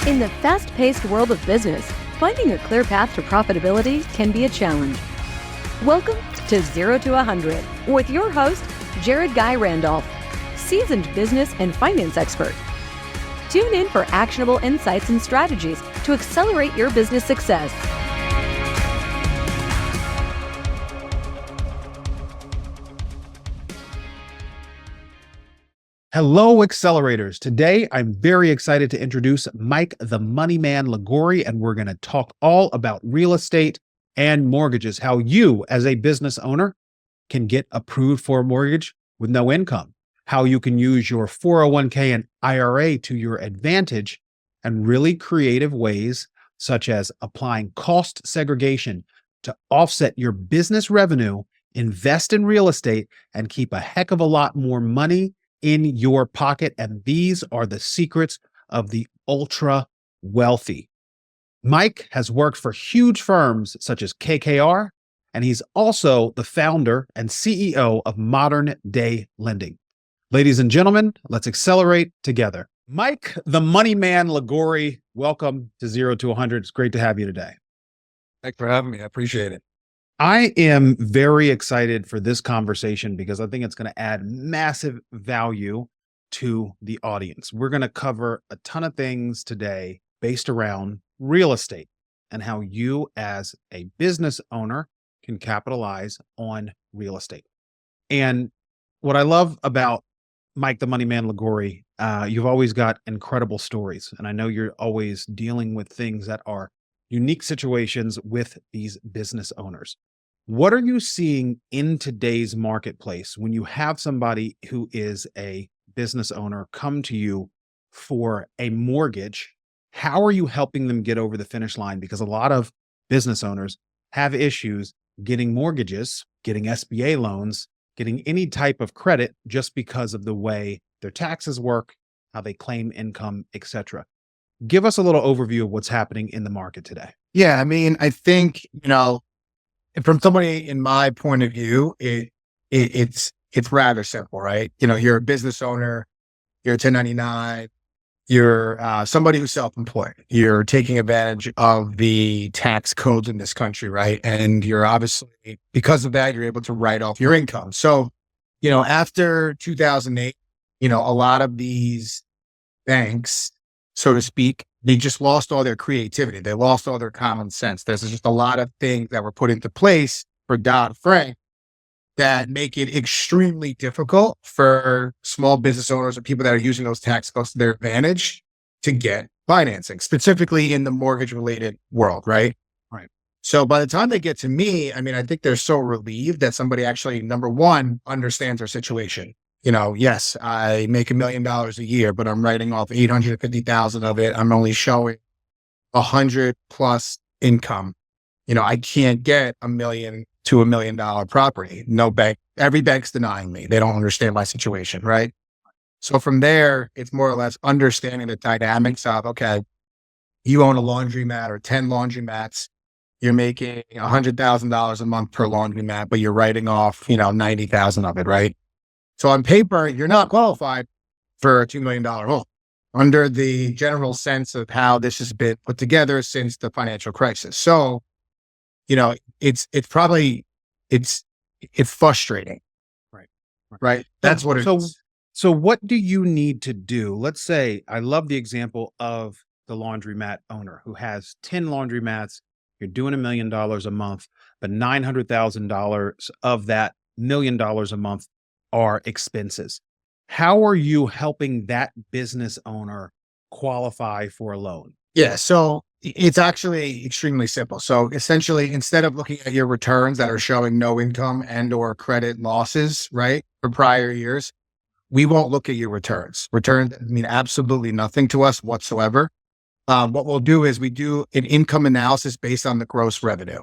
In the fast-paced world of business, finding a clear path to profitability can be a challenge. Welcome to 0 to 100 with your host, Jared Guy Randolph, seasoned business and finance expert. Tune in for actionable insights and strategies to accelerate your business success. Hello, Accelerators. Today, I'm very excited to introduce Mike, the Money Man Liguori, and we're going to talk all about real estate and mortgages, how you, as a business owner, can get approved for a mortgage with no income, how you can use your 401k and IRA to your advantage, and really creative ways, such as applying cost segregation to offset your business revenue, invest in real estate, and keep a heck of a lot more money in your pocket. And these are the secrets of the ultra wealthy. Mike has worked for huge firms such as KKR, and he's also the founder and CEO of Modern Day Lending. Ladies and gentlemen, let's accelerate together. Mike, the Money Man Liguori, welcome to 0 to 100. It's great to have you today. Thanks for having me. I appreciate it. I am very excited for this conversation because I think it's going to add massive value to the audience. We're going to cover a ton of things today based around real estate and how you as a business owner can capitalize on real estate. And what I love about Mike, the Money Man Liguori, you've always got incredible stories. And I know you're always dealing with things that are unique situations with these business owners. What are you seeing in today's marketplace when you have somebody who is a business owner come to you for a mortgage? How are you helping them get over the finish line? Because a lot of business owners have issues getting mortgages, getting SBA loans, getting any type of credit just because of the way their taxes work, how they claim income, etc. Give us a little overview of what's happening in the market today. Yeah, I mean, I think, from somebody in my point of view, it's rather simple, right? You're a business owner, you're a 1099, you're somebody who's self-employed. You're taking advantage of the tax codes in this country, right? And you're obviously, because of that, you're able to write off your income. So, after 2008, a lot of these banks, so to speak, they just lost all their creativity. They lost all their common sense. There's just a lot of things that were put into place for Dodd-Frank that make it extremely difficult for small business owners or people that are using those tax codes to their advantage to get financing, specifically in the mortgage-related world, right? Right. So by the time they get to me, I think they're so relieved that somebody actually, number one, understands their situation. Yes, I make $1 million a year, but I'm writing off 850,000 of it. I'm only showing 100 plus income. I can't get $1 million to $1 million property. No bank, every bank's denying me. They don't understand my situation, right? So from there, it's more or less understanding the dynamics of, okay, you own a laundromat or 10 laundromats. You're making $100,000 a month per laundromat, but you're writing off, 90,000 of it, right? So on paper, you're not qualified for a $2 million home under the general sense of how this has been put together since the financial crisis. So, it's frustrating. Right. That's what it is. So what do you need to do? Let's say, I love the example of the laundromat owner who has 10 laundromats. You're doing $1 million a month, but $900,000 of that $1 million a month are expenses. How are you helping that business owner qualify for a loan? Yeah, so it's actually extremely simple. So essentially, instead of looking at your returns that are showing no income and or credit losses, right, for prior years, we won't look at your returns. Returns mean absolutely nothing to us whatsoever. What we'll do is we do an income analysis based on the gross revenue.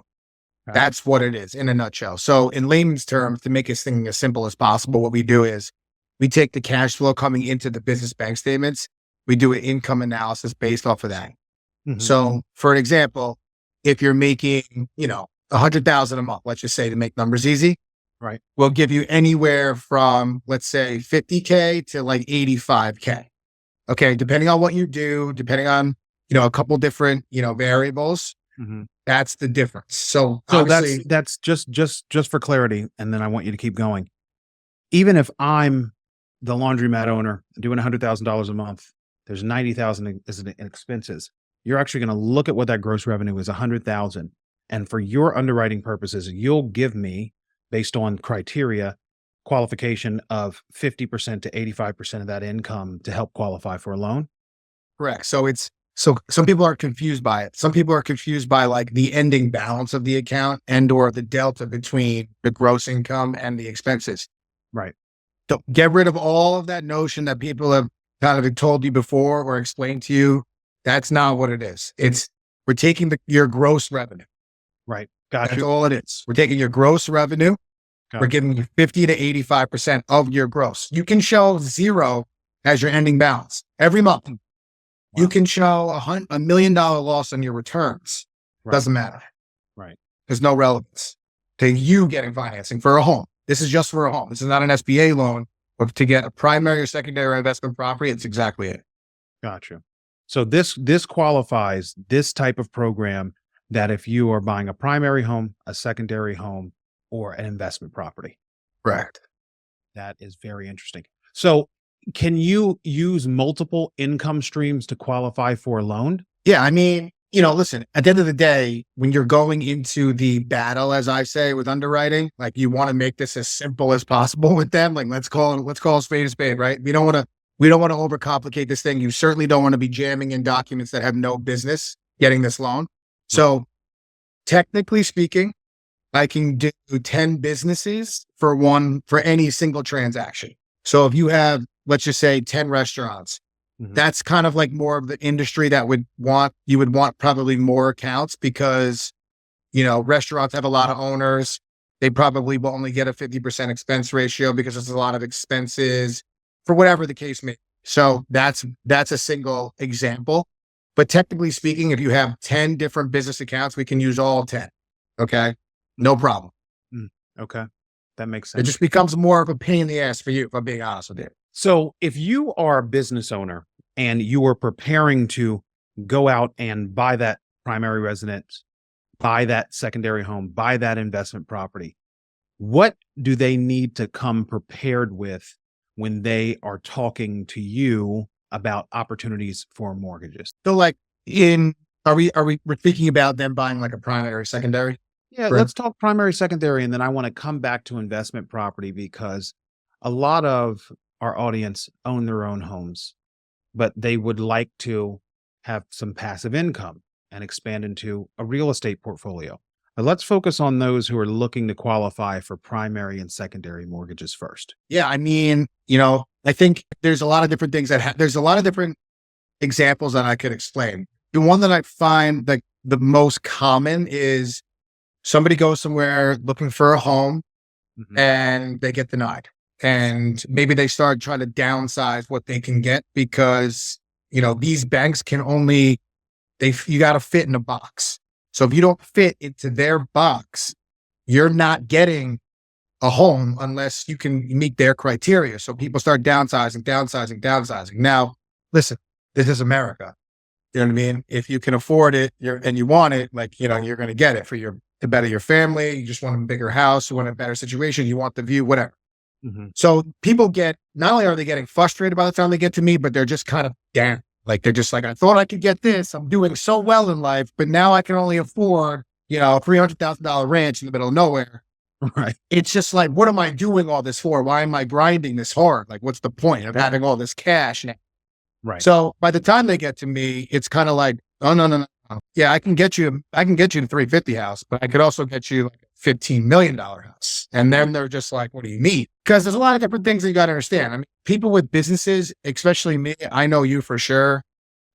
That's what it is in a nutshell. So in layman's terms, to make this thing as simple as possible, what we do is we take the cash flow coming into the business bank statements. We do an income analysis based off of that. Mm-hmm. So for an example, if you're making, $100,000 a month, let's just say to make numbers easy, right? We'll give you anywhere from, let's say, 50K to like 85K. Okay. Depending on what you do, depending on, a couple different, variables. Mhm. That's the difference. So So obviously, that's just for clarity, and then I want you to keep going. Even if I'm the laundromat owner doing $100,000 a month, there's 90,000 in expenses. You're actually going to look at what that gross revenue is, 100,000. And for your underwriting purposes, you'll give me, based on criteria, qualification of 50% to 85% of that income to help qualify for a loan. correct. So some people are confused by it. Some people are confused by like the ending balance of the account and or the delta between the gross income and the expenses. Right. So get rid of all of that notion that people have kind of told you before or explained to you. That's not what it is. We're taking your gross revenue. Right. Got That's you. all it is. We're taking your gross revenue. Got We're you. giving you 50 to 85% of your gross. You can show 0 as your ending balance every month. You Wow. can show $1 million loss on your returns. Right. Doesn't matter. Right. There's no relevance to you getting financing for a home. This is just for a home. This is not an SBA loan, but to get a primary or secondary investment property, it's exactly it. Gotcha. So this qualifies this type of program that if you are buying a primary home, a secondary home, or an investment property. Correct. That is very interesting. So can you use multiple income streams to qualify for a loan? Yeah. I mean, listen, at the end of the day, when you're going into the battle, as I say, with underwriting, like you want to make this as simple as possible with them. Like let's call a spade, right? We don't want to overcomplicate this thing. You certainly don't want to be jamming in documents that have no business getting this loan. So technically speaking, I can do 10 businesses for any single transaction. So if you have, let's just say 10 restaurants, that's kind of like more of the industry that you would want probably more accounts because, restaurants have a lot of owners. They probably will only get a 50% expense ratio because there's a lot of expenses for whatever the case may be. So that's a single example. But technically speaking, if you have 10 different business accounts, we can use all 10. Okay. No problem. Okay. That makes It sense. just becomes more of a pain in the ass for you, if I'm being honest with you. So if you are a business owner and you are preparing to go out and buy that primary residence, buy that secondary home, buy that investment property, what do they need to come prepared with when they are talking to you about opportunities for mortgages? So like we're thinking about them buying like a primary or secondary? Yeah, Right. let's talk primary, secondary, and then I want to come back to investment property because a lot of our audience own their own homes, but they would like to have some passive income and expand into a real estate portfolio. But let's focus on those who are looking to qualify for primary and secondary mortgages first. Yeah. I mean, I think there's a lot of different things there's a lot of different examples that I could explain. The one that I find like the most common is somebody goes somewhere looking for a home and they get denied. And maybe they start trying to downsize what they can get because, these banks can only, you got to fit in a box. So if you don't fit into their box, you're not getting a home unless you can meet their criteria. So people start downsizing. Now, listen, this is America. You know what I mean? If you can afford it and you want it, like, you're going to get it to better your family. You just want a bigger house. You want a better situation. You want the view, whatever. So people not only are they getting frustrated by the time they get to me, but they're just kind of down. Like, they're just like, I thought I could get this. I'm doing so well in life, but now I can only afford, a $300,000 ranch in the middle of nowhere. Right. It's just like, what am I doing all this for? Why am I grinding this hard? Like, what's the point of having all this cash now? Right. So by the time they get to me, it's kind of like, oh, no. Yeah, I can get you the 350 house, but I could also get you like a $15 million house. And then they're just like, what do you need? Because there's a lot of different things that you got to understand. I mean, people with businesses, especially me, I know you for sure.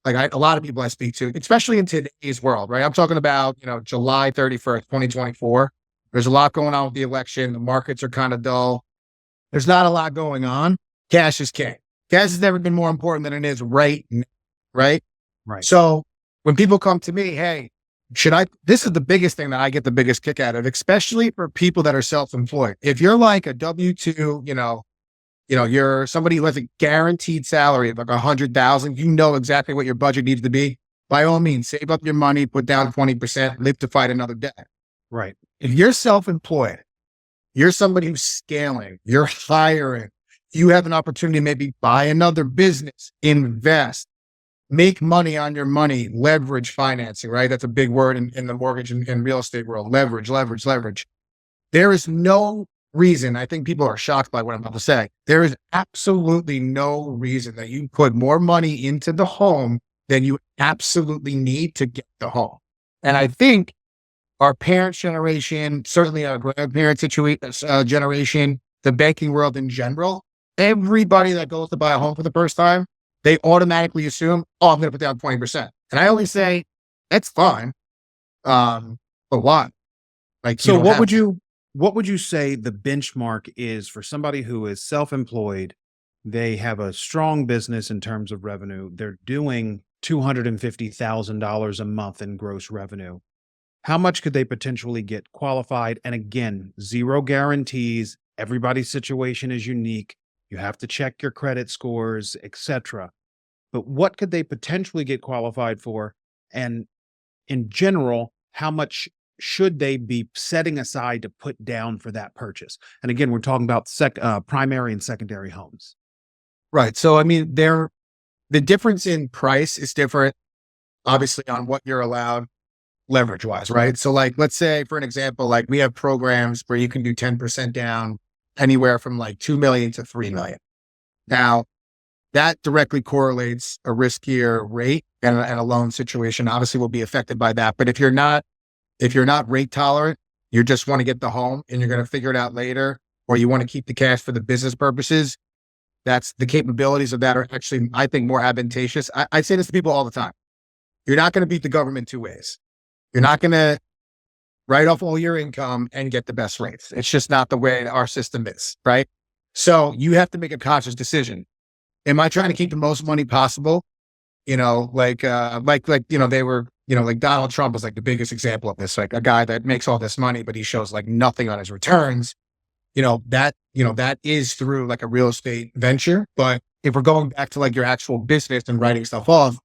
Like a lot of people I speak to, especially in today's world, right? I'm talking about, July 31st, 2024. There's a lot going on with the election. The markets are kind of dull. There's not a lot going on. Cash is king. Cash has never been more important than it is right now, right? Right. So when people come to me, hey, this is the biggest thing that I get the biggest kick out of, especially for people that are self-employed. If you're like a W-2, you're somebody who has a guaranteed salary of like 100,000, you know exactly what your budget needs to be. by all means, save up your money, put down 20%, live to fight another day. Right. If you're self-employed, you're somebody who's scaling, you're hiring, you have an opportunity to maybe buy another business, invest, make money on your money, leverage financing, right? That's a big word in the mortgage and real estate world. Leverage, leverage, leverage. There is no reason, I think people are shocked by what I'm about to say. There is absolutely no reason that you put more money into the home than you absolutely need to get the home. And I think our parents' generation, certainly our grandparents' generation, the banking world in general, everybody that goes to buy a home for the first time, they automatically assume, oh, I'm going to put down 20%. And I always say, that's fine. But why? Like, So what would you say the benchmark is for somebody who is self-employed? They have a strong business in terms of revenue. They're doing $250,000 a month in gross revenue. How much could they potentially get qualified? And again, zero guarantees. Everybody's situation is unique. You have to check your credit scores, etc. But what could they potentially get qualified for? And in general, how much should they be setting aside to put down for that purchase? And again, we're talking about primary and secondary homes. Right. So, I mean, the difference in price is different, obviously, on what you're allowed leverage wise, right? So like, let's say for an example, like we have programs where you can do 10% down anywhere from like 2 million to 3 million. Now that directly correlates a riskier rate and a loan situation obviously will be affected by that. But if you're not rate tolerant, you just want to get the home and you're going to figure it out later, or you want to keep the cash for the business purposes, that's the capabilities of that are actually, I think, more advantageous. I say this to people all the time. You're not going to beat the government two ways. You're not going to write off all your income and get the best rates. It's just not the way our system is, right? So you have to make a conscious decision. Am I trying to keep the most money possible? You know, like they were, like Donald Trump was like the biggest example of this, like a guy that makes all this money, but he shows like nothing on his returns. That is through like a real estate venture. But if we're going back to like your actual business and writing stuff off,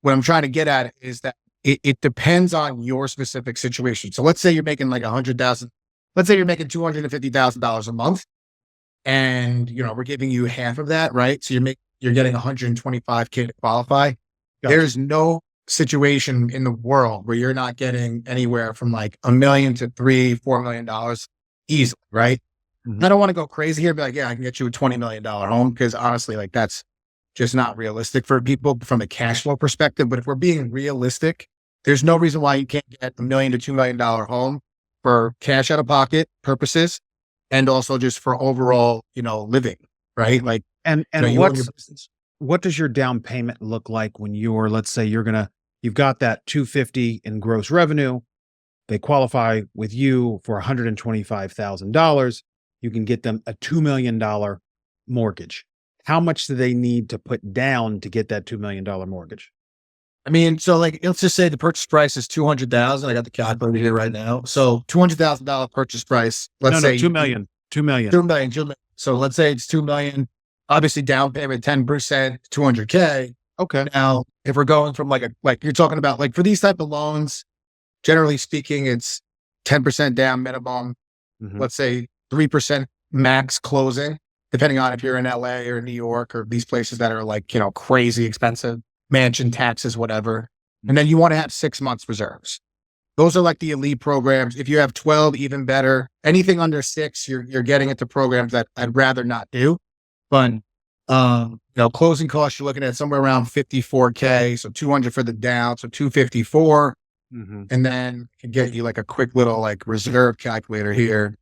what I'm trying to get at is that it depends on your specific situation. So let's say you're making like $100,000. Let's say you're making $250,000 a month, and we're giving you half of that, right? So you're getting $125K to qualify. Gotcha. There's no situation in the world where you're not getting anywhere from like $1 million to $3-4 million easily, right? Mm-hmm. I don't want to go crazy here, but like, yeah, I can get you a $20 million home, because honestly, like that's just not realistic for people from a cash flow perspective. But if we're being realistic, there's no reason why you can't get $1 million to $2 million home for cash out of pocket purposes, and also just for overall, living, right? Like, and what does your down payment look like when let's say you've got that 250 in gross revenue, they qualify with you for $125,000, you can get them a $2 million mortgage. How much do they need to put down to get that $2 million mortgage? I mean, so like, let's just say the purchase price is $200,000. I got the calculator here right now. So $200,000 purchase price. Let's say $2 million. $2 million. $2 million. So let's say it's $2 million. Obviously, down payment 10%, $200K. Okay. Now, if we're going from like you're talking about like for these type of loans, generally speaking, it's 10% down minimum. Mm-hmm. Let's say 3% max closing, depending on if you're in LA or New York or these places that are like, crazy expensive. Mansion taxes, whatever. And then you want to have 6 months reserves. Those are like the elite programs. If you have 12, even better. Anything under 6, you're getting into programs that I'd rather not do. But, closing costs, you're looking at somewhere around $54K. So 200 for the down. So 254. Mm-hmm. And then I can get you like a quick little like reserve calculator here.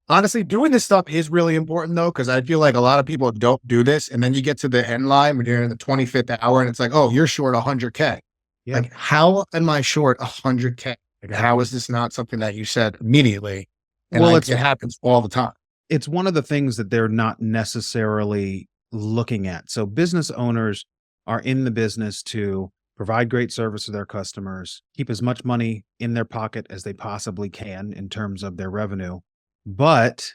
Honestly, doing this stuff is really important though, because I feel like a lot of people don't do this. And then you get to the end line when you're in the 25th hour and it's like, oh, you're short $100K. Yeah. Like, how am I short $100K? Like, how is this not something that you said immediately? And it happens all the time. It's one of the things that they're not necessarily looking at. So business owners are in the business to provide great service to their customers, keep as much money in their pocket as they possibly can in terms of their revenue, but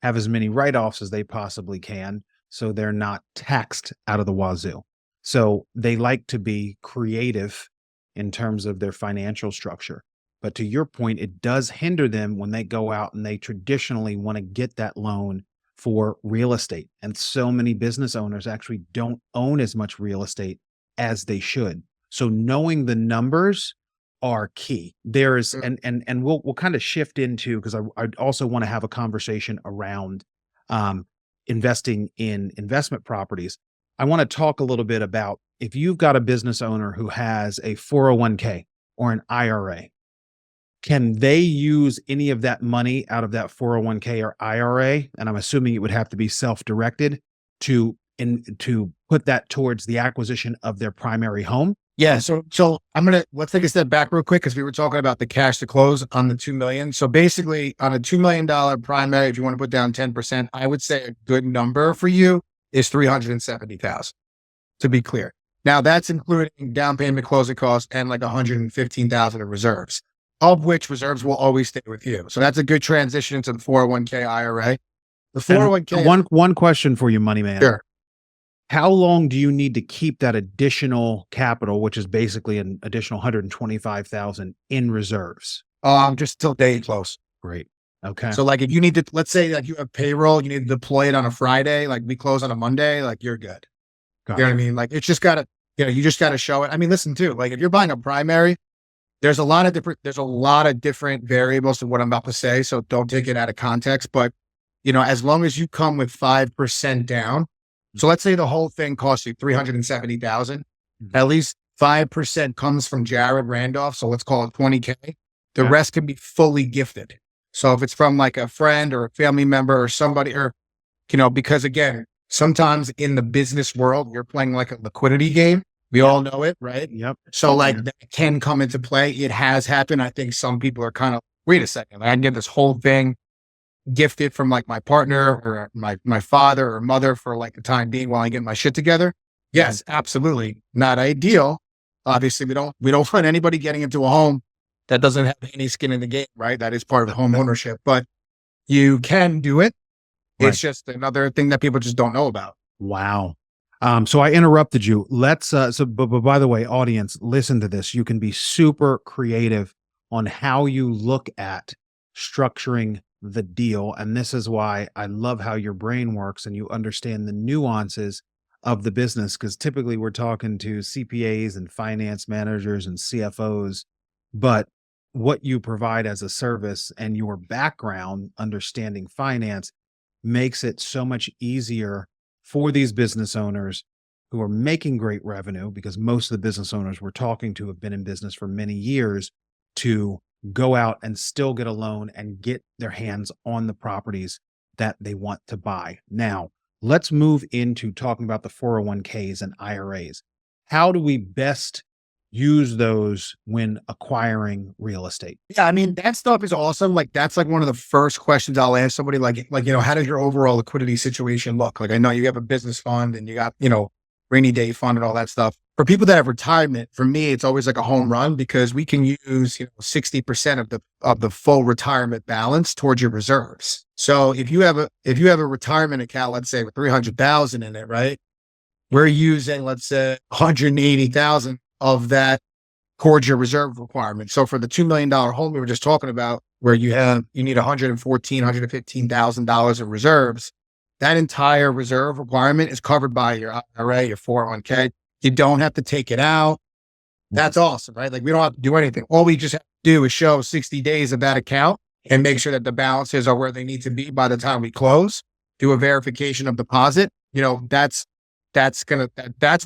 have as many write-offs as they possibly can, so they're not taxed out of the wazoo. So they like to be creative in terms of their financial structure. But to your point, it does hinder them when they go out and they traditionally want to get that loan for real estate. And so many business owners actually don't own as much real estate as they should. So knowing the numbers are key. There's and we'll kind of shift into, because I also want to have a conversation around um, investing in investment properties. I want to talk a little bit about, if you've got a business owner who has a 401k or an IRA, can they use any of that money out of that 401k or IRA? And I'm assuming it would have to be self-directed to put that towards the acquisition of their primary home. Yeah. So let's take a step back real quick, because we were talking about the cash to close on the 2 million. So basically on a $2 million primary, if you want to put down 10%, I would say a good number for you is 370,000, to be clear. Now that's including down payment, closing costs, and like 115,000 of reserves, of which reserves will always stay with you. So that's a good transition into the 401k IRA. The 401k. One question for you, Money Man. Sure. How long do you need to keep that additional capital, which is basically an additional 125,000 in reserves? Just till day close. Great. Okay. So like if you need to, let's say like you have payroll, you need to deploy it on a Friday, like we close on a Monday, like you're good. You know what I mean? Like it's just gotta, you just gotta show it. I mean, listen too, like if you're buying a primary, there's a lot of different variables to what I'm about to say. So don't take it out of context, but as long as you come with 5% down, so let's say the whole thing costs you 370,000, at least 5% comes from Jared Randolph. So let's call it 20K. The rest can be fully gifted. So if it's from like a friend or a family member or somebody, or, because again, sometimes in the business world, you're playing like a liquidity game. We all know it, right? Yep. So like that can come into play. It has happened. I think some people are kind of, wait a second, I can get this whole thing gifted from like my partner or my father or mother for like the time being while I get my shit together. Yes, absolutely. Not ideal. Obviously we don't want anybody getting into a home that doesn't have any skin in the game, right? That is part of home ownership, but you can do it. Right. It's just another thing that people just don't know about. Wow. So I interrupted you. Let's, but by the way, audience, listen to this. You can be super creative on how you look at structuring the deal. And this is why I love how your brain works and you understand the nuances of the business. Because typically we're talking to CPAs and finance managers and CFOs, but what you provide as a service and your background understanding finance makes it so much easier for these business owners who are making great revenue, because most of the business owners we're talking to have been in business for many years, to go out and still get a loan and get their hands on the properties that they want to buy. Now, let's move into talking about the 401ks and IRAs. How do we best use those when acquiring real estate? Yeah, I mean, that stuff is awesome. Like that's like one of the first questions I'll ask somebody, like, how does your overall liquidity situation look? Like, I know you have a business fund and you got, rainy day fund and all that stuff. For people that have retirement, for me, it's always like a home run, because we can use, 60% of the full retirement balance towards your reserves. So if you have a retirement account, let's say with 300,000 in it, right? We're using, let's say 180,000 of that towards your reserve requirement. So for the $2 million home we were just talking about, where you need $115,000 of reserves, that entire reserve requirement is covered by your IRA, your 401k. You don't have to take it out. That's awesome, right? Like we don't have to do anything. All we just have to do is show 60 days of that account and make sure that the balances are where they need to be by the time we close. Do a verification of deposit. That's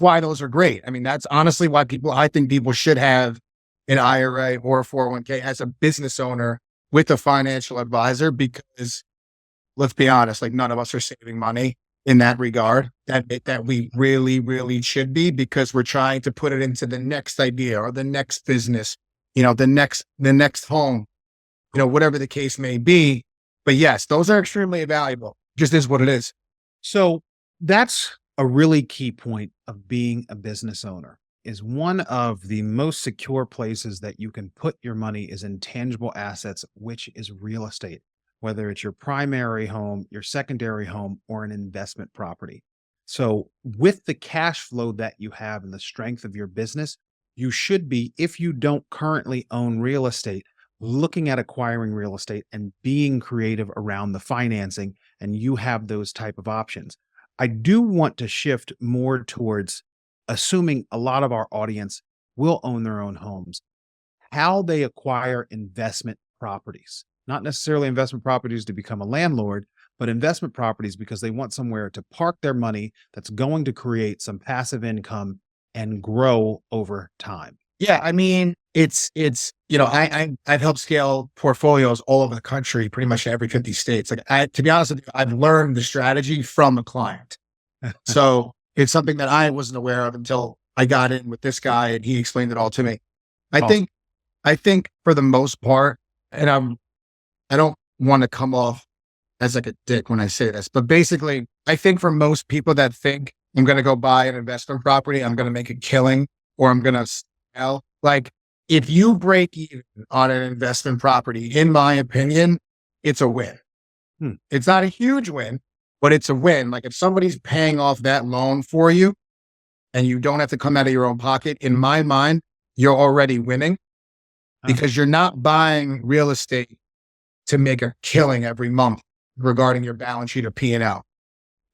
why those are great. I mean, that's honestly why I think people should have an IRA or a 401k as a business owner with a financial advisor, because let's be honest, like none of us are saving money in that regard that we really, really should be, because we're trying to put it into the next idea or the next business, the next home, whatever the case may be. But yes, those are extremely valuable. Just is what it is. So that's a really key point of being a business owner. Is one of the most secure places that you can put your money is in tangible assets, which is real estate, whether it's your primary home, your secondary home, or an investment property. So with the cash flow that you have and the strength of your business, you should be, if you don't currently own real estate, looking at acquiring real estate and being creative around the financing, and you have those type of options. I do want to shift more towards assuming a lot of our audience will own their own homes, how they acquire investment properties, not necessarily investment properties to become a landlord, but investment properties because they want somewhere to park their money that's going to create some passive income and grow over time. Yeah, I mean, I've helped scale portfolios all over the country, pretty much every 50 states. To be honest with you, I've learned the strategy from a client. So it's something that I wasn't aware of until I got in with this guy and he explained it all to me. Awesome. I think for the most part, and I don't want to come off as like a dick when I say this, but basically, I think for most people that think I'm going to go buy an investment property, I'm going to make a killing, or I'm going to sell, like if you break even on an investment property, in my opinion, it's a win. It's not a huge win, but it's a win. Like if somebody's paying off that loan for you and you don't have to come out of your own pocket, in my mind, you're already winning because you're not buying real estate to make a killing every month regarding your balance sheet or P&L.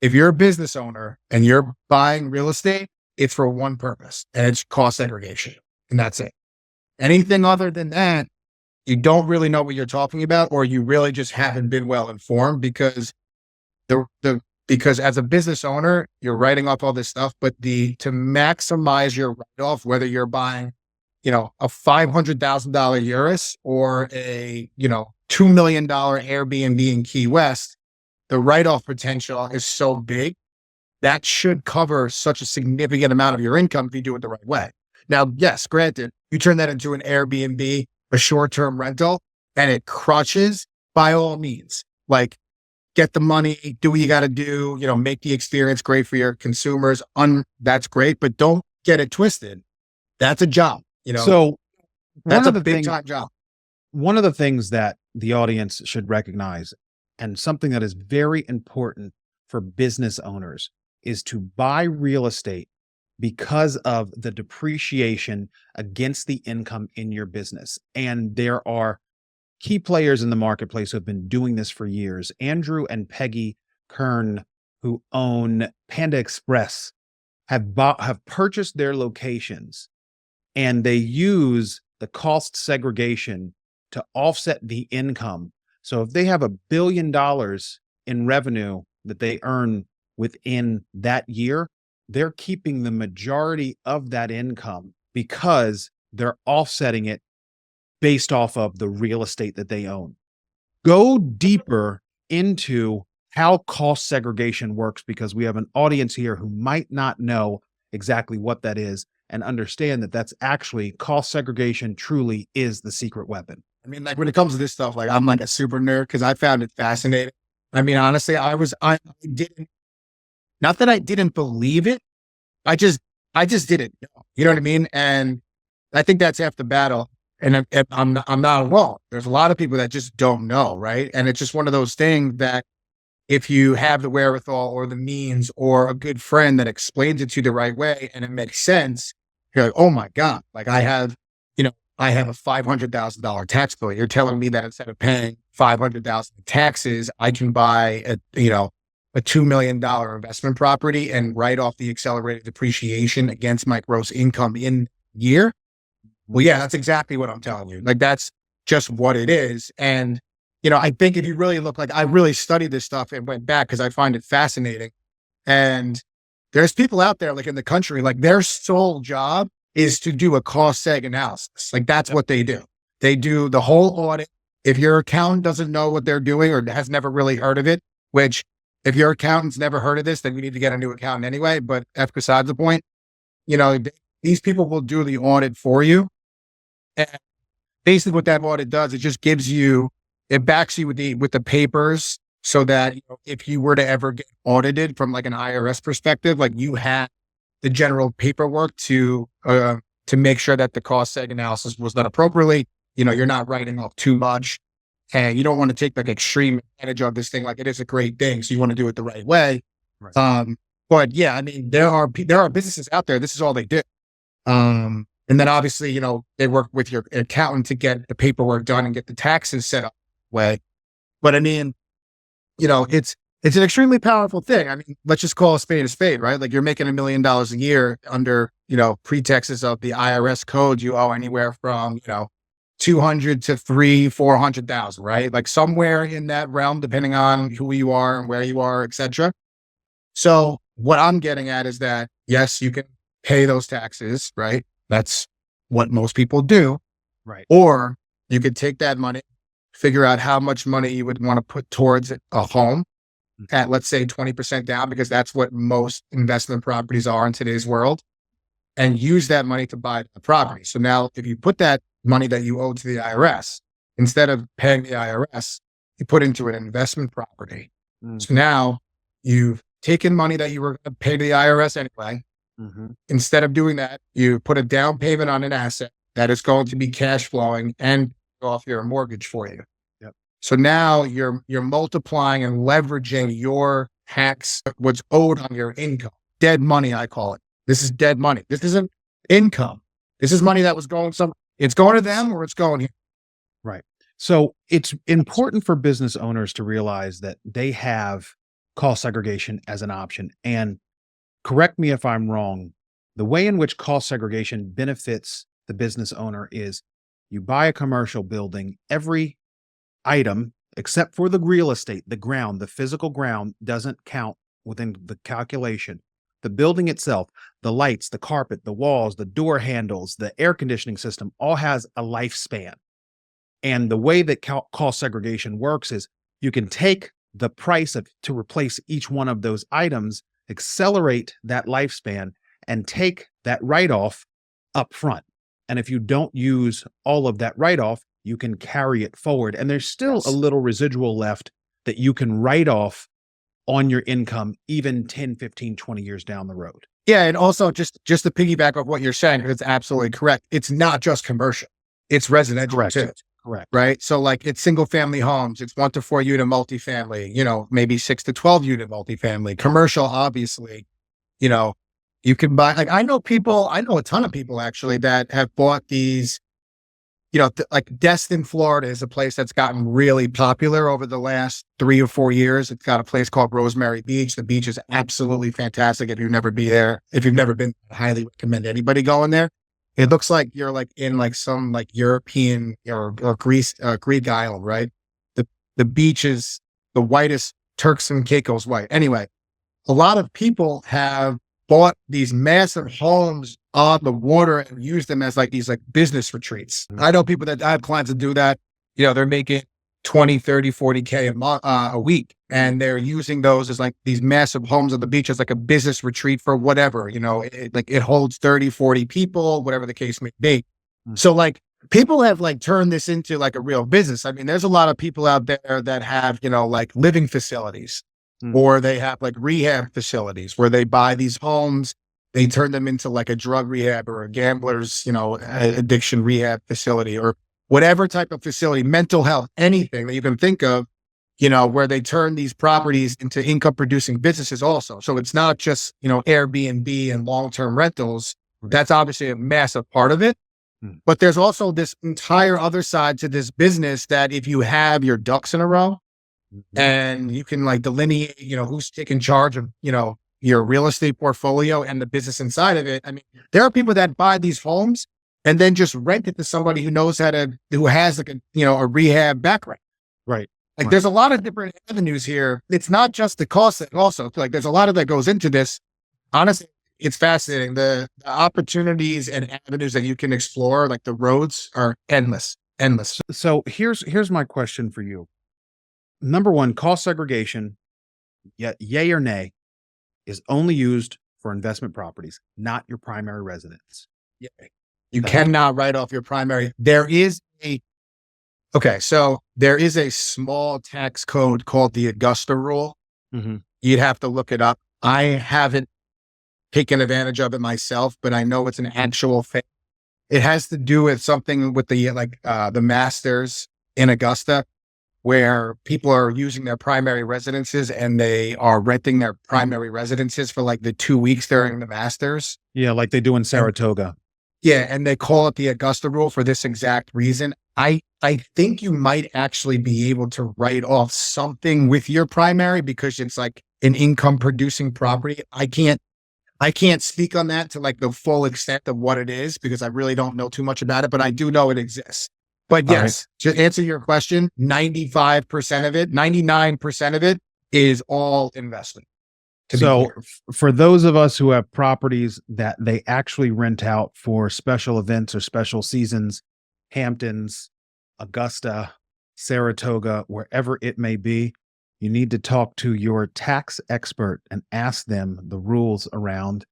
If you're a business owner and you're buying real estate, it's for one purpose, and it's cost segregation, and that's it. Anything other than that, you don't really know what you're talking about, or you really just haven't been well informed because because as a business owner, you're writing off all this stuff, but to maximize your write-off, whether you're buying, a $500,000 Urus or a, $2 million Airbnb in Key West, the write-off potential is so big that should cover such a significant amount of your income if you do it the right way. Now, yes, granted, you turn that into an Airbnb, a short-term rental, and it crushes, by all means, like get the money, do what you got to do, make the experience great for your consumers. That's great, but don't get it twisted. That's a job, So that's a big time job. One of the things that the audience should recognize, and something that is very important for business owners, is to buy real estate because of the depreciation against the income in your business. And there are key players in the marketplace who have been doing this for years. Andrew and Peggy Kern, who own Panda Express, have purchased their locations, and they use the cost segregation to offset the income. So if they have $1 billion in revenue that they earn within that year, they're keeping the majority of that income because they're offsetting it based off of the real estate that they own. Go deeper into how cost segregation works, because we have an audience here who might not know exactly what that is, and understand that that's actually cost segregation truly is the secret weapon. I mean, like when it comes to this stuff, like I'm like a super nerd because I found it fascinating. I mean, honestly, not that I didn't believe it. I just didn't know. You know what I mean? And I think that's half the battle. And I'm not alone. There's a lot of people that just don't know, right? And it's just one of those things that if you have the wherewithal or the means or a good friend that explains it to you the right way and it makes sense, you're like, oh my God, like I have a $500,000 tax bill. You're telling me that instead of paying $500,000 in taxes, I can buy a $2 million investment property and write off the accelerated depreciation against my gross income in year. Well, yeah, that's exactly what I'm telling you. Like, that's just what it is. And, I think if you really look, like I really studied this stuff and went back because I find it fascinating. And there's people out there like in the country, like their sole job is to do a cost seg analysis. Like that's what they do. They do the whole audit. If your accountant doesn't know what they're doing or has never really heard of it, which if your accountant's never heard of this, then you need to get a new accountant anyway. But that's besides the point. These people will do the audit for you. And basically what that audit does, it backs you with the papers so that if you were to ever get audited from like an IRS perspective, like you have the general paperwork to make sure that the cost seg analysis was done appropriately. You're not writing off too much, and you don't want to take like extreme advantage of this thing. Like it is a great thing. So you want to do it the right way. Right. But yeah, I mean, there are businesses out there. This is all they do. And then obviously, they work with your accountant to get the paperwork done and get the taxes set up way. But I mean, it's an extremely powerful thing. I mean, let's just call a spade, right? Like you're making $1 million a year under, pretexts of the IRS code. You owe anywhere from, 200 to 400,000, right? Like somewhere in that realm, depending on who you are and where you are, et cetera. So what I'm getting at is that, yes, you can pay those taxes, right? That's what most people do. Right. Or you could take that money, figure out how much money you would want to put towards a home at, let's say, 20% down, because that's what most investment properties are in today's world, and use that money to buy the property. So now if you put that money that you owe to the IRS, instead of paying the IRS, you put into an investment property. So now you've taken money that you were going to pay to the IRS anyway. Instead of doing that, you put a down payment on an asset that is going to be cash flowing and off your mortgage for you. Yep. So now you're multiplying and leveraging your tax, what's owed on your income. Dead money, I call it. This is dead money. This isn't income. This is money that was going it's going to them or it's going here. Right. So it's important for business owners to realize that they have cost segregation as an option. And correct me if I'm wrong, the way in which cost segregation benefits the business owner is you buy a commercial building, every item, except for the real estate, the ground, the physical ground doesn't count within the calculation. The building itself, the lights, the carpet, the walls, the door handles, the air conditioning system, all has a lifespan. And the way that cost segregation works is you can take the price to replace each one of those items, accelerate that lifespan, and take that write-off up front. And if you don't use all of that write-off, you can carry it forward. And there's still a little residual left that you can write off on your income, even 10, 15, 20 years down the road. Yeah. And also just to piggyback off what you're saying, because it's absolutely correct. It's not just commercial. It's residential too. Correct. Right. So like it's single family homes, it's 1 to 4 unit multifamily, maybe 6 to 12 unit multifamily. Commercial, obviously, you can buy, like I know a ton of people actually that have bought these, like Destin, Florida is a place that's gotten really popular over the last 3 or 4 years. It's got a place called Rosemary Beach. The beach is absolutely fantastic. If you've never been, I highly recommend anybody going there. It looks like you're like in like some like European or Greek island, right? The beach is the whitest, Turks and Caicos white. Anyway, a lot of people have bought these massive homes on the water and use them as like these like business retreats. I know people I have clients that do that. They're making 20, 30, 40K a week. And they're using those as like these massive homes on the beach as like a business retreat for whatever, it holds 30, 40 people, whatever the case may be. So like people have like turned this into like a real business. I mean, there's a lot of people out there that have, like living facilities. Or they have like rehab facilities where they buy these homes, they turn them into like a drug rehab or a gambler's, addiction rehab facility or whatever type of facility, mental health, anything that you can think of, where they turn these properties into income producing businesses also. So it's not just, Airbnb and long-term rentals. That's obviously a massive part of it. But there's also this entire other side to this business that if you have your ducks in a row, and you can like delineate, who's taking charge of, your real estate portfolio and the business inside of it. I mean, there are people that buy these homes and then just rent it to somebody who has like a rehab background. Right. Like there's a lot of different avenues here. It's not just the cost also, like there's a lot of that goes into this. Honestly, it's fascinating. The opportunities and avenues that you can explore, like the roads are endless. So here's my question for you. Number one, cost segregation, yay or nay, is only used for investment properties, not your primary residence. Yeah. You cannot write off your primary. So there is a small tax code called the Augusta rule. You'd have to look it up. I haven't taken advantage of it myself, but I know it's an actual thing. It has to do with something with the masters in Augusta. where people are using their primary residences and they are renting their primary residences for like the 2 weeks during the Masters. Yeah, like they do in Saratoga. Yeah, and they call it the Augusta rule for this exact reason. I think you might actually be able to write off something with your primary because it's like an income producing property. I can't speak on that to like the full extent of what it is because I really don't know too much about it, but I do know it exists. But All right. yes, to answer your question, 95% of it, 99% of it is all investment. So for those of us who have properties that they actually rent out for special events or special seasons, Hamptons, Augusta, Saratoga, wherever it may be, you need to talk to your tax expert and ask them the rules around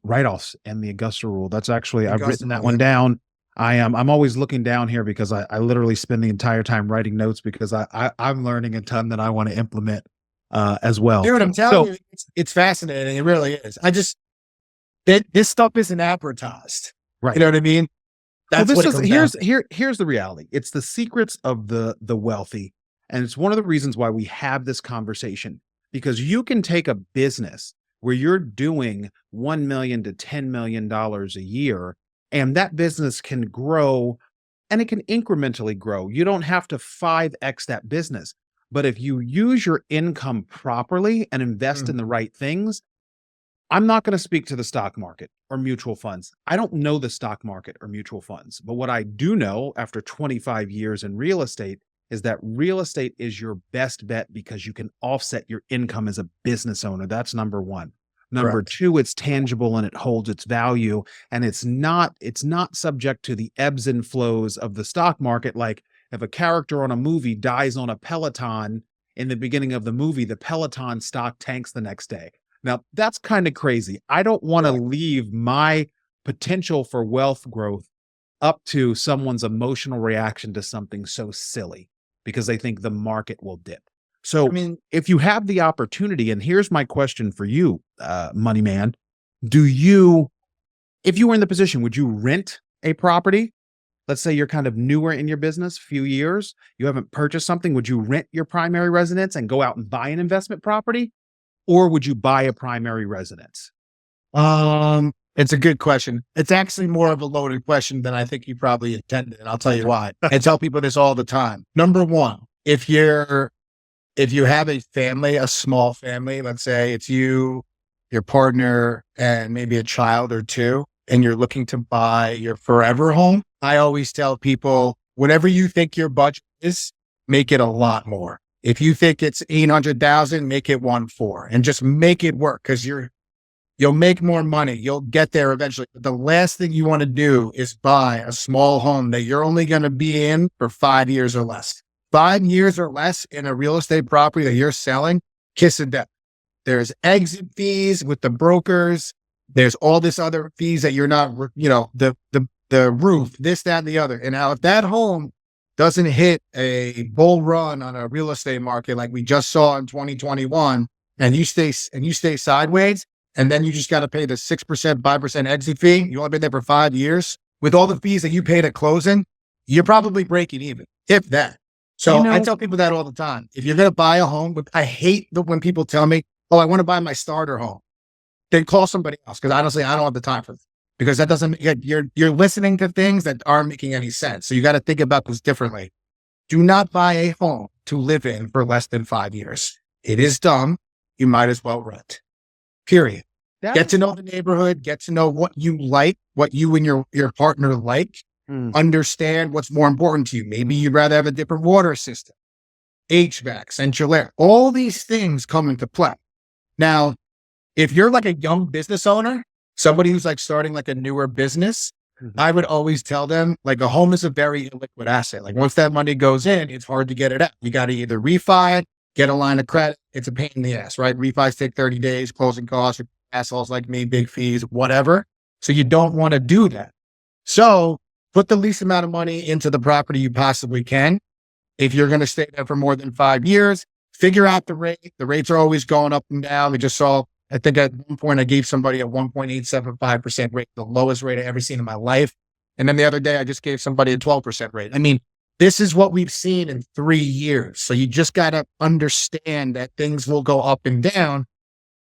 write-offs and the Augusta rule. That's actually, I've written that one down. I'm always looking down here because I literally spend the entire time writing notes because I'm learning a ton that I want to implement as well. Dude, I'm telling you, it's fascinating. It really is. This stuff isn't advertised. Right. You know what I mean? That's here's the reality. It's the secrets of the wealthy. And it's one of the reasons why we have this conversation, because you can take a business where you're doing $1 million to $10 million a year, and that business can grow and it can incrementally grow. You don't have to 5x that business. But if you use your income properly and invest in the right things, I'm not going to speak to the stock market or mutual funds. I don't know the stock market or mutual funds. But what I do know after 25 years in real estate is that real estate is your best bet because you can offset your income as a business owner. That's number one. Number two, it's tangible and it holds its value. And it's not subject to the ebbs and flows of the stock market. Like if a character on a movie dies on a Peloton in the beginning of the movie, the Peloton stock tanks the next day. Now, that's kind of crazy. I don't want to leave my potential for wealth growth up to someone's emotional reaction to something so silly because they think the market will dip. So if you have the opportunity, and here's my question for you, Money Man, if you were in the position, would you rent a property? Let's say you're kind of newer in your business, few years, you haven't purchased something. Would you rent your primary residence and go out and buy an investment property? Or would you buy a primary residence? It's a good question. It's actually more of a loaded question than I think you probably intended. And I'll tell you why. I tell people this all the time. Number one, if you have a family, a small family, let's say it's you, your partner, and maybe a child or two, and you're looking to buy your forever home, I always tell people, whatever you think your budget is, make it a lot more. If you think it's 800,000, make it 1.4 and just make it work because you'll make more money. You'll get there eventually. But the last thing you want to do is buy a small home that you're only going to be in for 5 years or less. 5 years or less in a real estate property that you're selling, kiss of death. There's exit fees with the brokers. There's all this other fees that you're not, the roof, this, that, and the other. And now if that home doesn't hit a bull run on a real estate market like we just saw in 2021, and you stay sideways, and then you just got to pay the 6%, 5% exit fee, you only been there for 5 years, with all the fees that you paid at closing, you're probably breaking even, if that. So I tell people that all the time. If you're going to buy a home, I hate when people tell me, oh, I want to buy my starter home. Then call somebody else, because honestly, I don't have the time for it. Because that doesn't, you're listening to things that aren't making any sense. So you got to think about this differently. Do not buy a home to live in for less than 5 years. It is dumb. You might as well rent. Period. Get to know the neighborhood, get to know what you like, what you and your partner like, understand what's more important to you. Maybe you'd rather have a different water system, HVAC, central air. All these things come into play. Now, if you're like a young business owner, somebody who's like starting like a newer business, I would always tell them like a home is a very illiquid asset. Like once that money goes in, it's hard to get it out. You got to either refi it, get a line of credit. It's a pain in the ass, right? Refis take 30 days, closing costs, assholes like me, big fees, whatever. So you don't want to do that. So put the least amount of money into the property you possibly can. If you're going to stay there for more than 5 years, figure out the rate. The rates are always going up and down. We just saw, I think at one point I gave somebody a 1.875% rate, the lowest rate I ever seen in my life. And then the other day I just gave somebody a 12% rate. I mean, this is what we've seen in 3 years. So you just got to understand that things will go up and down.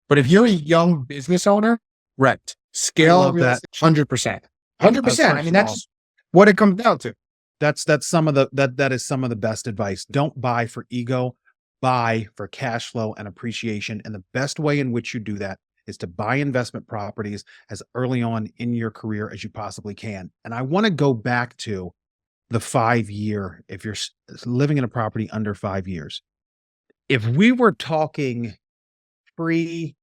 But if you're a young business owner, rent, scale real estate, 100%. 100%. I mean, that's what it comes down to. That's some of the that is some of the best advice. Don't buy for ego, buy for cash flow and appreciation. And the best way in which you do that is to buy investment properties as early on in your career as you possibly can. And I want to go back to the 5 year, if you're living in a property under 5 years. If we were talking pre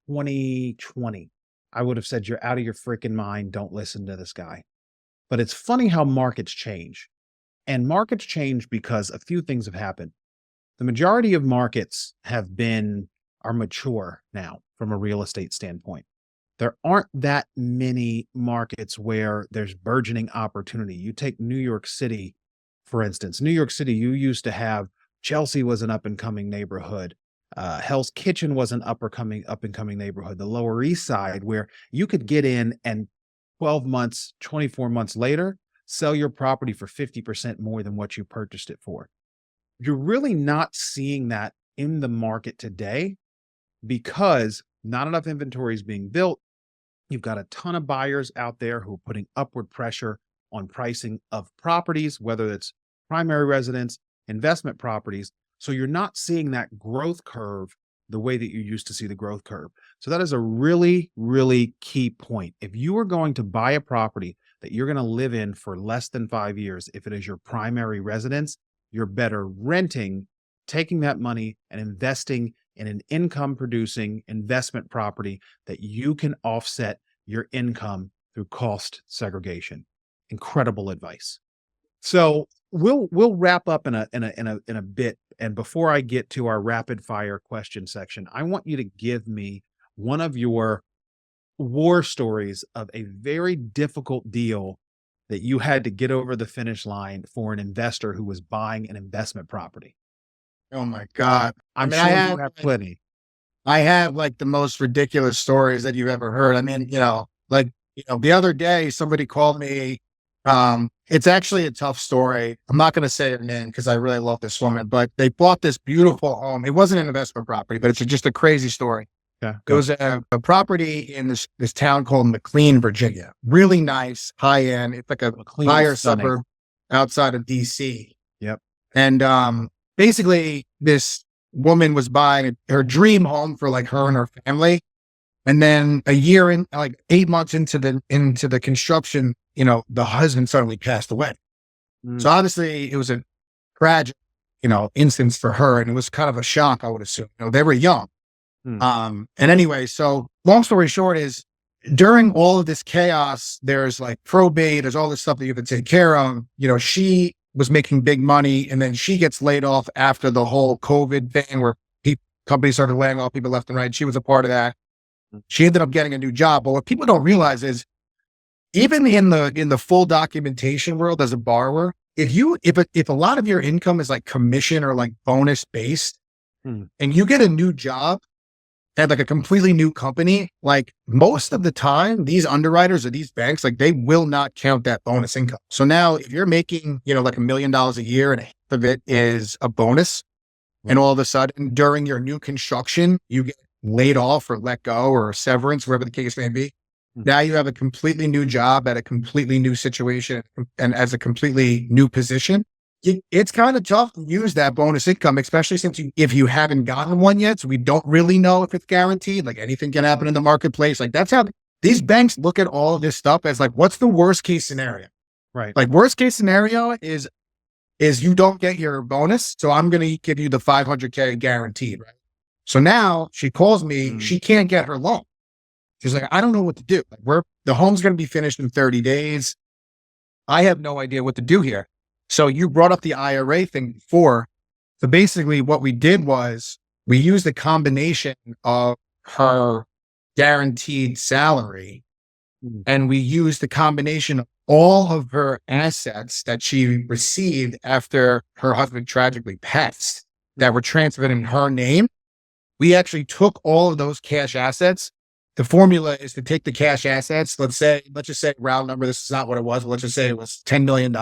2020, I would have said, you're out of your freaking mind. Don't listen to this guy. But it's funny how markets change. And markets change because a few things have happened. The majority of markets are mature now from a real estate standpoint. There aren't that many markets where there's burgeoning opportunity. You take New York City, for instance. New York City, you used to have Chelsea was an up and coming neighborhood. Hell's Kitchen was an up and coming neighborhood. The Lower East Side, where you could get in and 12 months, 24 months later, sell your property for 50% more than what you purchased it for. You're really not seeing that in the market today because not enough inventory is being built. You've got a ton of buyers out there who are putting upward pressure on pricing of properties, whether it's primary residence, investment properties. So you're not seeing that growth curve the way that you used to see the growth curve. So that is a really, really key point. If you are going to buy a property that you're going to live in for less than 5 years, if it is your primary residence, you're better renting, taking that money and investing in an income producing investment property that you can offset your income through cost segregation. Incredible advice. So we'll wrap up in a bit. And before I get to our rapid fire question section, I want you to give me one of your war stories of a very difficult deal that you had to get over the finish line for an investor who was buying an investment property. Oh my God. I'm sure you have plenty. I have like the most ridiculous stories that you've ever heard. I mean, the other day somebody called me. It's actually a tough story. I'm not going to say her name because I really love this woman, but they bought this beautiful home. It wasn't an investment property, but it's just a crazy story. Yeah, it was a property in this town called McLean, Virginia. Really nice, high end. It's like a higher suburb outside of DC. Yep. And basically, this woman was buying her dream home for like her and her family. And then a year in, like 8 months into the construction, the husband suddenly passed away. So obviously it was a tragic, instance for her. And it was kind of a shock, I would assume. They were young. And anyway, so long story short is during all of this chaos, there's like probate, there's all this stuff that you have to take care of. She was making big money and then she gets laid off after the whole COVID thing where companies started laying off people left and right. She was a part of that. She ended up getting a new job. But what people don't realize is even in the full documentation world as a borrower, if a lot of your income is like commission or like bonus based and you get a new job at like a completely new company, like most of the time, these underwriters or these banks, like they will not count that bonus income. So now if you're making, like $1 million a year and half of it is a bonus and all of a sudden during your new construction, you get laid off or let go or severance, wherever the case may be. Now you have a completely new job at a completely new situation and as a completely new position. It's kind of tough to use that bonus income, especially if you haven't gotten one yet. So we don't really know if it's guaranteed. Like anything can happen in the marketplace. Like that's how these banks look at all of this stuff as like, what's the worst case scenario? Right. Like worst case scenario is you don't get your bonus. So I'm going to give you the $500K guaranteed. Right. So now she calls me, she can't get her loan. She's like, I don't know what to do. Like the home's going to be finished in 30 days. I have no idea what to do here. So you brought up the IRA thing before. So basically what we did was we used a combination of her guaranteed salary and we used the combination of all of her assets that she received after her husband tragically passed that were transferred in her name. We actually took all of those cash assets. The formula is to take the cash assets. Let's just say round number. This is not what it was. But let's just say it was $10 million.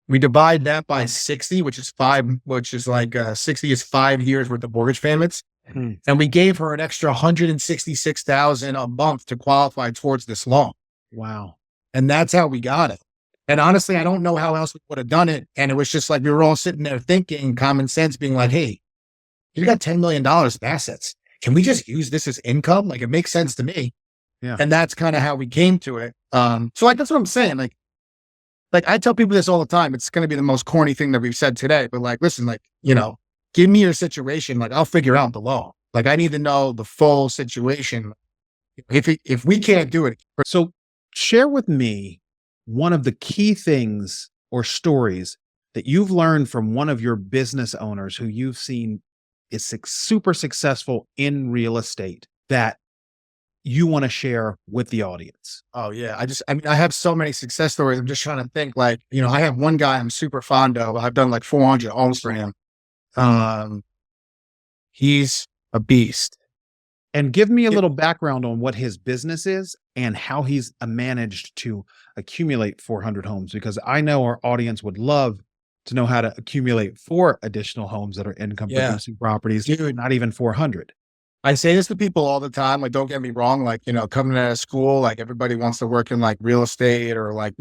We divide that by 60, which is 60 is 5 years worth of mortgage payments. And we gave her an extra $166,000 a month to qualify towards this loan. Wow. And that's how we got it. And honestly, I don't know how else we would have done it. And it was just like, we were all sitting there thinking, common sense, being like, hey, you got $10 million of assets. Can we just use this as income? Like, it makes sense to me. Yeah. And that's kind of how we came to it. So like, that's what I'm saying. Like I tell people this all the time. It's going to be the most corny thing that we've said today, but like, listen, like, give me your situation. Like, I'll figure out the law. Like, I need to know the full situation. If we can't do it. So share with me one of the key things or stories that you've learned from one of your business owners who you've seen is super successful in real estate that you want to share with the audience. Oh yeah. I have so many success stories. I'm just trying to think like, I have one guy I'm super fond of. I've done like 400 homes for him. He's a beast. And give me a little background on what his business is and how he's managed to accumulate 400 homes, because I know our audience would love to know how to accumulate 4 additional homes that are income producing properties, dude, not even 400. I say this to people all the time. Like, don't get me wrong. Like, coming out of school, like everybody wants to work in like real estate or like,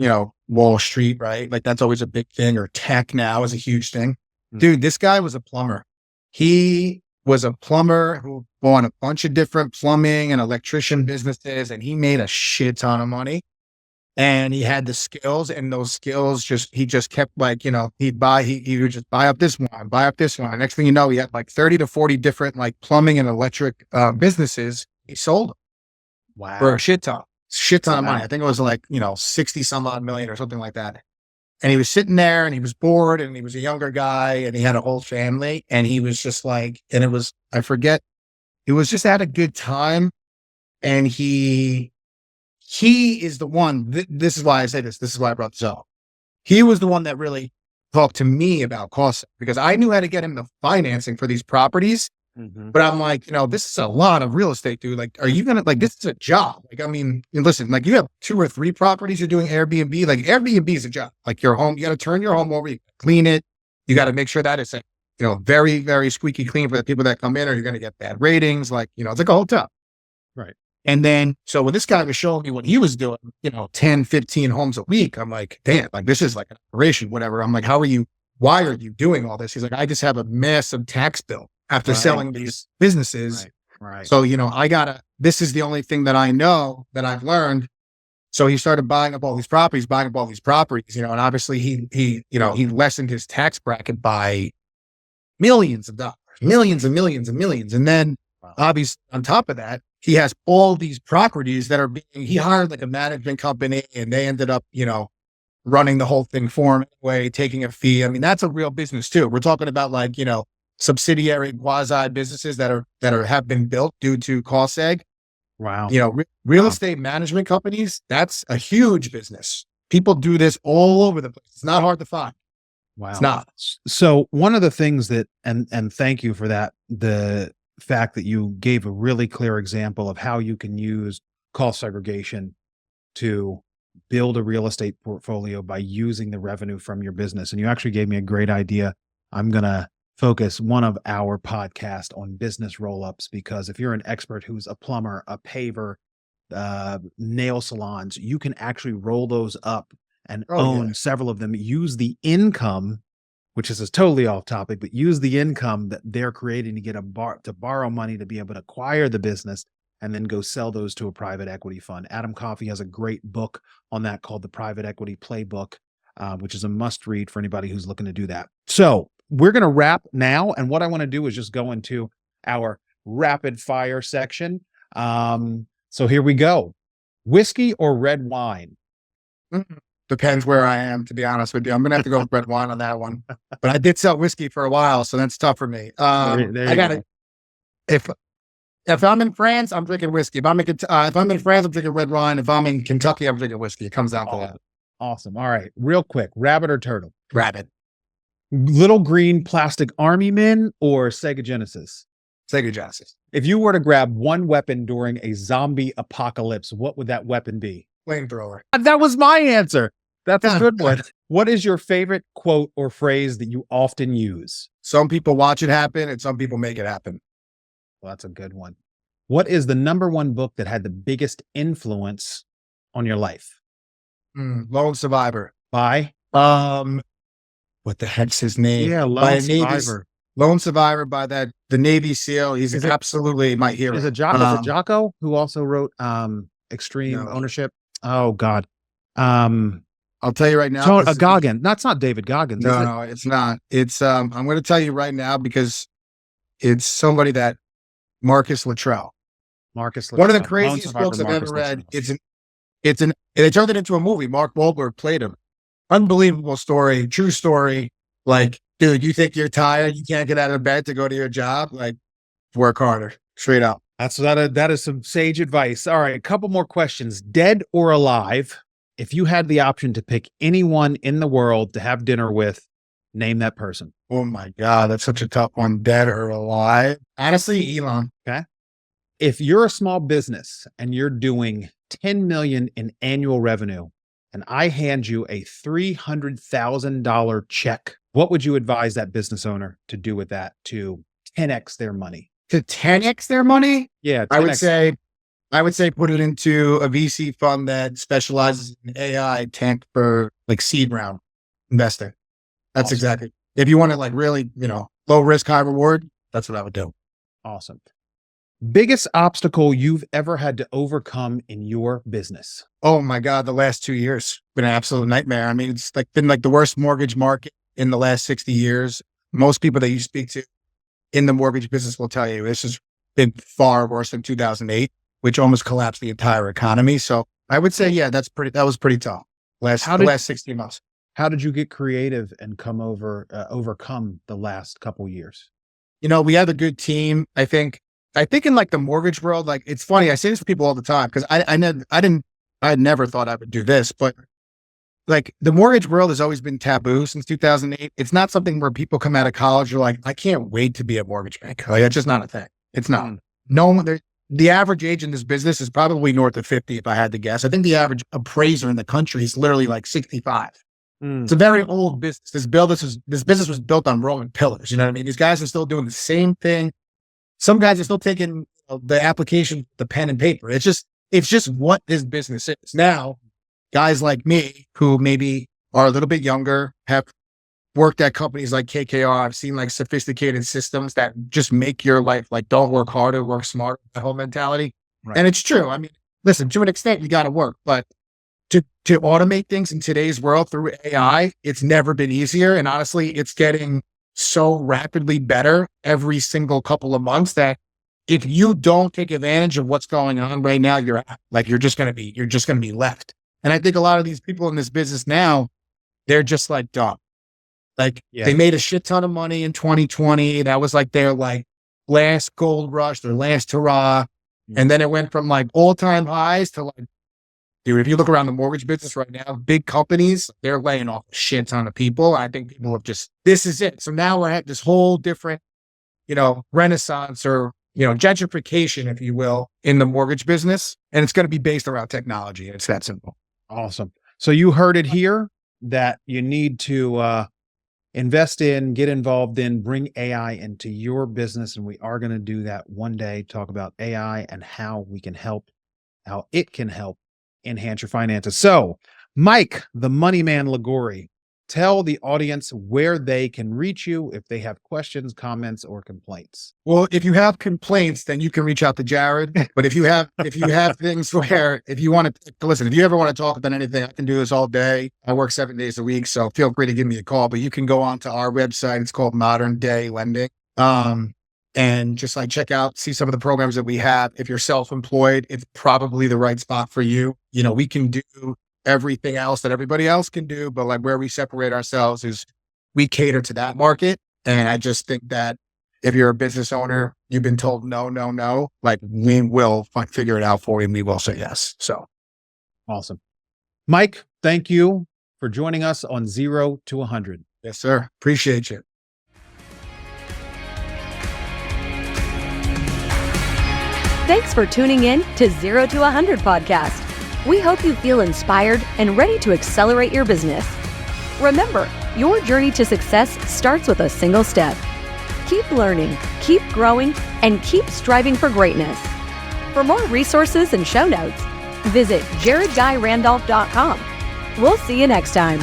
Wall Street, right? Like that's always a big thing, or tech now is a huge thing. Dude, this guy was a plumber. He was a plumber who bought a bunch of different plumbing and electrician businesses, and he made a shit ton of money. And he had the skills, and those skills he just kept like, he would just buy up this one, buy up this one. Next thing you know, he had like 30 to 40 different like plumbing and electric businesses. He sold them. Wow. For a shit ton of money. I think it was like, 60 some odd million or something like that. And he was sitting there and he was bored, and he was a younger guy, and he had a whole family, and he was just like, and it was just at a good time. And he is the one, this is why I say this. This is why I brought this up. He was the one that really talked to me about cost, because I knew how to get him the financing for these properties. But I'm like, this is a lot of real estate, dude. Like, are you going to, like, this is a job. Like, I mean, listen, like you have 2 or 3 properties you're doing Airbnb. Like Airbnb is a job. Like your home, you got to turn your home over, you clean it. You got to make sure that it's, very, very squeaky clean for the people that come in, or you're going to get bad ratings. Like, it's like a hotel. Right. And then, so when this guy was showing me what he was doing, 10, 15 homes a week, I'm like, damn, like this is like an operation, whatever. I'm like, why are you doing all this? He's like, I just have a massive tax bill after selling these businesses. Right. So, this is the only thing that I know that I've learned. So he started buying up all these properties, and obviously he lessened his tax bracket by millions of dollars, millions and millions and millions. And then obviously on top of that, he has all these properties that he hired like a management company, and they ended up, running the whole thing for him anyway, taking a fee. I mean, that's a real business too. We're talking about like, subsidiary quasi businesses that have been built due to cost seg. Wow. Real estate management companies, that's a huge business. People do this all over the place. It's not hard to find. Wow. It's not. So one of the things that, and thank you for that, the fact that you gave a really clear example of how you can use cost segregation to build a real estate portfolio by using the revenue from your business. And you actually gave me a great idea. I'm going to focus one of our podcast on business roll-ups, because if you're an expert who's a plumber, a paver, nail salons, you can actually roll those up and own several of them. Use the income, which is totally off topic, but use the income that they're creating to get to borrow money to be able to acquire the business, and then go sell those to a private equity fund. Adam Coffey has a great book on that called The Private Equity Playbook, which is a must read for anybody who's looking to do that. So we're going to wrap now. And what I want to do is just go into our rapid fire section. So here we go. Whiskey or red wine? Depends where I am, to be honest with you. I'm going to have to go with red wine on that one. But I did sell whiskey for a while, so that's tough for me. If I'm in France, I'm drinking whiskey. If I'm in France, I'm drinking red wine. If I'm in Kentucky, I'm drinking whiskey. It comes down to that. Awesome. All right. Real quick. Rabbit or turtle? Rabbit. Little green plastic army men or Sega Genesis? Sega Genesis. If you were to grab one weapon during a zombie apocalypse, what would that weapon be? Flamethrower. That was my answer. That's a good one. What is your favorite quote or phrase that you often use? Some people watch it happen and some people make it happen. Well, that's a good one. What is the number one book that had the biggest influence on your life? Lone Survivor. By? What the heck's his name? Yeah, Lone Survivor. Lone Survivor by the Navy SEAL. He's absolutely my hero. Is it Jocko who also wrote Extreme Ownership? Oh God. I'll tell you right now. Goggins. That's not David Goggins. No, it's not. It's I'm going to tell you right now because it's somebody that Marcus Luttrell. One of the craziest books I've ever read. They turned it into a movie. Mark Wahlberg played him. Unbelievable story, true story. Like, dude, you think you're tired? You can't get out of bed to go to your job? Like, work harder, straight up. That is some sage advice. All right, a couple more questions. Dead or alive, if you had the option to pick anyone in the world to have dinner with, name that person. Oh my God, that's such a tough one. Dead or alive? Honestly, Elon. Okay. If you're a small business and you're doing 10 million in annual revenue, and I hand you a $300,000 check, what would you advise that business owner to do with that to 10x their money? To 10x their money? Yeah, 10x. I would say put it into a VC fund that specializes in AI tech for like seed round investing. That's awesome. Exactly. If you want to like really, low risk, high reward, that's what I would do. Awesome. Biggest obstacle you've ever had to overcome in your business? Oh my God, the last 2 years been an absolute nightmare. I mean, it's been the worst mortgage market in the last 60 years. Most people that you speak to in the mortgage business will tell you this has been far worse than 2008, which almost collapsed the entire economy. So I would say, yeah, that was pretty tough. The last 16 months. How did you get creative and overcome the last couple years? We have a good team. I think in like the mortgage world, like it's funny. I say this to people all the time because I never thought I would do this, but like the mortgage world has always been taboo since 2008. It's not something where people come out of college. You're like, I can't wait to be a mortgage banker. Like, it's just not a thing. It's not. No one. The average age in this business is probably north of 50, if I had to guess. I think the average appraiser in the country is literally like 65. It's a very old business. This business was built on Roman pillars. You know what I mean? These guys are still doing the same thing. Some guys are still taking the application, the pen and paper. It's just what this business is. Now, guys like me who maybe are a little bit younger, have worked at companies like KKR. I've seen like sophisticated systems that just make your life like, don't work harder, work smarter, the whole mentality. Right. And it's true. I mean, listen, to an extent, you got to work, but to automate things in today's world through AI, it's never been easier. And honestly, it's getting so rapidly better every single couple of months that if you don't take advantage of what's going on right now, you're just going to be left. And I think a lot of these people in this business now, they're just like dumb. Like They made a shit ton of money in 2020. That was like their like last gold rush, their last hurrah. And then it went from like all-time highs to like, dude, if you look around the mortgage business right now, big companies, they're laying off a shit ton of people. I think people have this is it. So now we're at this whole different, renaissance or, gentrification, if you will, in the mortgage business. And it's going to be based around technology. It's that simple. Awesome. So you heard it here that you need to invest in, get involved in, bring AI into your business. And we are going to do that one day, talk about AI and how it can help enhance your finances. So Mike, the money man Liguori, tell the audience where they can reach you if they have questions, comments, or complaints. Well, if you have complaints, then you can reach out to Jared. But if you have things where, if you want to listen, if you ever want to talk about anything, I can do this all day. I work 7 days a week, so feel free to give me a call. But you can go on to our website. It's called Modern Day Lending. And just like check out, see some of the programs that we have. If you're self-employed, it's probably the right spot for you. We can do everything else that everybody else can do, but like where we separate ourselves is we cater to that market. And I just think that if you're a business owner, you've been told no, like we will figure it out for you and we will say yes. So awesome. Mike, thank you for joining us on 0 to 100. Yes, sir. Appreciate you. Thanks for tuning in to 0 to 100 podcast. We hope you feel inspired and ready to accelerate your business. Remember, your journey to success starts with a single step. Keep learning, keep growing, and keep striving for greatness. For more resources and show notes, visit jaredguyrandolph.com. We'll see you next time.